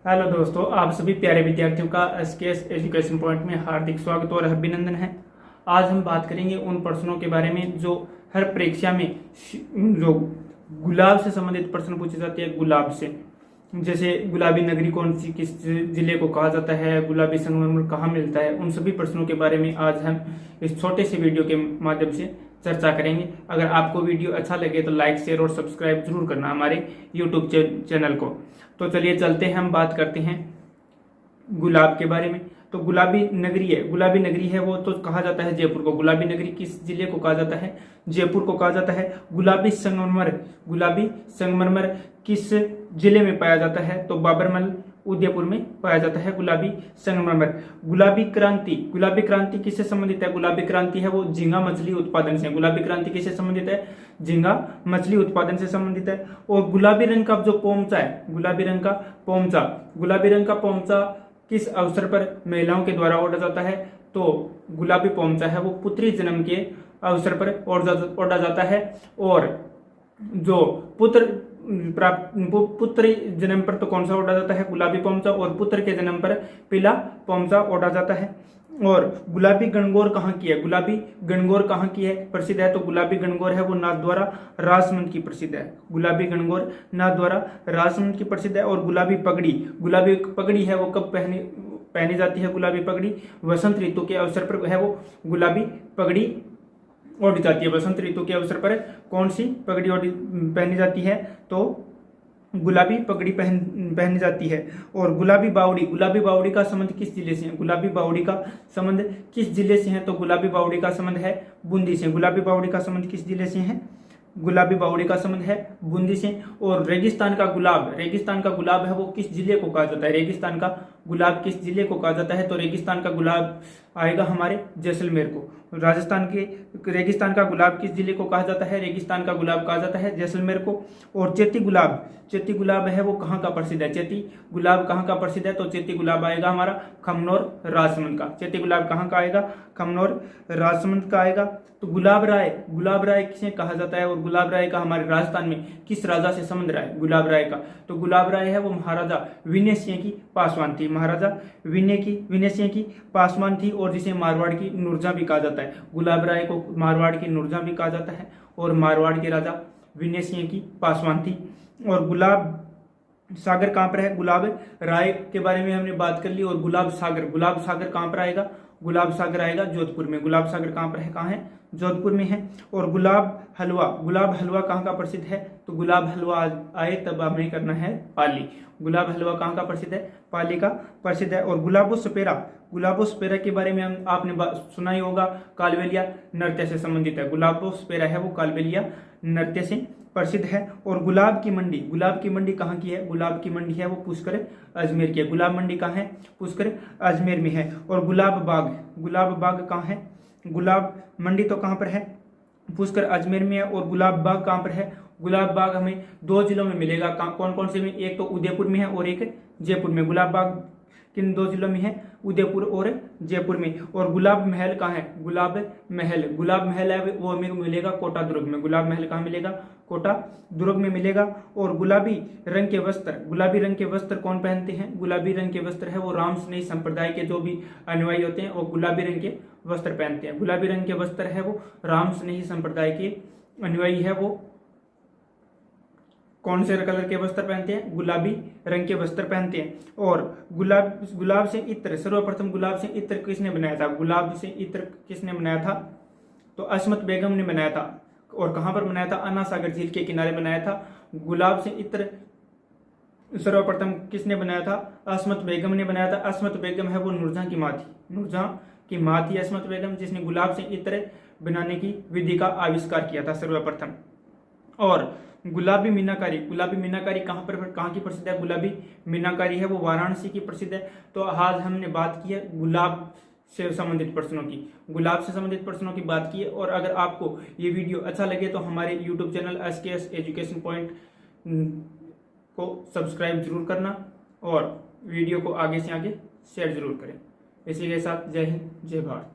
Hello दोस्तों, आप सभी प्यारे विद्यार्थियों का एसकेएस एजुकेशन पॉइंट में हार्दिक स्वागत और अभिनंदन है। आज हम बात करेंगे उन प्रश्नों के बारे में जो हर परीक्षा में जो गुलाब से संबंधित प्रश्न पूछे जाते हैं। गुलाब से, जैसे गुलाबी नगरी कौन सी किस जिले को कहा जाता है, गुलाबी संगमरमर कहाँ मिलता है, उन सभी प्रश्नों के बारे में आज हम इस छोटे से वीडियो के माध्यम से चर्चा करेंगे। अगर आपको वीडियो अच्छा लगे तो लाइक, शेयर और सब्सक्राइब जरूर करना हमारे यूट्यूब चैनल को। तो चलिए चलते हैं, हम बात करते हैं गुलाब के बारे में। तो गुलाबी नगरी है वो तो कहा जाता है जयपुर को। गुलाबी नगरी किस जिले को कहा जाता है? जयपुर को कहा जाता है। गुलाबी संगमरमर किस जिले में पाया जाता है? तो बाबरमल उदयपुर में पाया जाता है गुलाबी संगमरमर। गुलाबी क्रांति किससे संबंधित है? गुलाबी क्रांति है वो झींगा मछली उत्पादन से। गुलाबी क्रांति किससे संबंधित है? झींगा मछली उत्पादन से संबंधित है। और गुलाबी रंग का जो पोमचा है, गुलाबी रंग का पोमचा किस अवसर पर महिलाओं के द्वारा ओढ़ा जाता है? तो गुलाबी पोमचा है वो पुत्री जन्म के अवसर पर ओढ़ा जाता है। और जो पुत्र जन्म पर तो कौन सा ओढ़ा जाता है? गुलाबी पोमचा। और पुत्र के जन्म पर पीला पोमचा ओढ़ा जाता है। और गुलाबी गणगौर कहाँ की है? गुलाबी गणगौर कहाँ की है प्रसिद्ध है? तो गुलाबी गणगौर है वो नाथद्वारा राजसमंद की प्रसिद्ध है। गुलाबी गणगौर नाथद्वारा राजसमंद की प्रसिद्ध है। और गुलाबी पगड़ी है वो कब पहनी जाती है? गुलाबी पगड़ी वसंत ऋतु के अवसर पर है वो गुलाबी पगड़ी ओढ़ी जाती है। वसंत ऋतु के अवसर पर कौन सी पगड़ी पहनी जाती है? तो गुलाबी पगड़ी पहनी जाती है। और गुलाबी बावड़ी का संबंध किस जिले से है? गुलाबी बावड़ी का संबंध किस जिले से है? तो गुलाबी बावड़ी का संबंध है बूंदी से। गुलाबी बावड़ी का संबंध किस जिले से है? गुलाबी बावड़ी का संबंध है बूंदी से। और रेगिस्तान का गुलाब है वो किस जिले को कहा जाता है? रेगिस्तान का गुलाब किस जिले को कहा जाता है? तो रेगिस्तान का गुलाब आएगा हमारे जैसलमेर को। राजस्थान के रेगिस्तान का गुलाब किस जिले को कहा जाता है? रेगिस्तान का गुलाब कहा जाता है जैसलमेर को। और चेती गुलाब है वो कहाँ का प्रसिद्ध है? चेती गुलाब कहाँ का प्रसिद्ध है? तो चेती गुलाब आएगा हमारा खमनौर राजसमंद का। चेती गुलाब कहाँ का आएगा? खमनौर राजसमंद का आएगा। तो गुलाब राय किसे कहा जाता है? और गुलाब राय का हमारे राजस्थान में किस राजा से संबंध रहा है? गुलाब राय का, तो गुलाब राय है वो महाराजा विनय सिंह की पासवान थी। महाराजा विनय सिंह की पासवान थी। और जिसे मारवाड़ की नूरजहां भी कहा जाता है। गुलाब राय को मारवाड़ की नूरजहां भी कहा जाता है। और मारवाड़ के राजा विनय सिंह की पासवान थी। और गुलाब सागर कहाँ पर है? गुलाब राय के बारे में हमने बात कर ली। और गुलाब सागर कहाँ पर आएगा? गुलाब सागर आएगा जोधपुर में। गुलाब सागर कहाँ पर है? कहाँ है? जोधपुर में है। और गुलाब हलवा कहाँ का प्रसिद्ध है? तो गुलाब हलवा आए तब हमें करना है पाली। गुलाब हलवा कहाँ का प्रसिद्ध है? पाली का प्रसिद्ध है। और गुलाबो सपेरा के बारे में आपने सुना ही होगा, कालबेलिया नृत्य से संबंधित है। गुलाबो सपेरा है वो कालबेलिया नृत्य से प्रसिद्ध है। और गुलाब की मंडी कहाँ की है? गुलाब की मंडी है वो पुष्कर अजमेर की है। गुलाब मंडी कहाँ है? पुष्कर अजमेर में है। और गुलाब बाग कहाँ है? गुलाब मंडी तो कहाँ पर है? पुष्कर अजमेर में है। और गुलाब बाग कहाँ पर है? गुलाब बाग हमें 2 जिलों में मिलेगा। कौन से में? एक तो उदयपुर में है और एक जयपुर में। गुलाब बाग किन 2 जिलों में है? उदयपुर और जयपुर में। और गुलाब महल कहाँ है? गुलाब महल है वो हमें मिलेगा कोटा दुर्ग में। गुलाब महल कहाँ मिलेगा? कोटा दुर्ग में मिलेगा। और गुलाबी रंग के वस्त्र कौन पहनते हैं? गुलाबी रंग के वस्त्र है वो रामस्नेही संप्रदाय के जो भी अनुयायी होते हैं वो गुलाबी रंग के वस्त्र पहनते हैं। गुलाबी रंग के वस्त्र है वो रामस्नेही संप्रदाय के अनुयायी है वो कौन से कलर के वस्त्र पहनते हैं? गुलाबी रंग के वस्त्र पहनते हैं। और गुलाब से इत्र, सर्वप्रथम गुलाब से इत्र किसने बनाया था? गुलाब से इत्र किसने बनाया था? तो अस्मत बेगम ने बनाया था। और कहाँ पर बनाया था? अन्ना सागर झील के किनारे बनाया था। गुलाब से इत्र सर्वप्रथम किसने बनाया था? अस्मत बेगम ने बनाया था। अस्मत बेगम है वो नूरजहां की माँ थी अस्मत बेगम, जिसने गुलाब से इत्र बनाने की विधि का आविष्कार किया था सर्वप्रथम। और गुलाबी मीनाकारी कहाँ की प्रसिद्ध है? गुलाबी मीनाकारी है वो वाराणसी की प्रसिद्ध है। तो आज हमने बात की है गुलाब से संबंधित प्रश्नों की बात की है। और अगर आपको ये वीडियो अच्छा लगे तो हमारे YouTube channel SKS education point को सब्सक्राइब जरूर करना और वीडियो को आगे से आगे शेयर जरूर करें। इसी के साथ जय हिंद, जय भारत।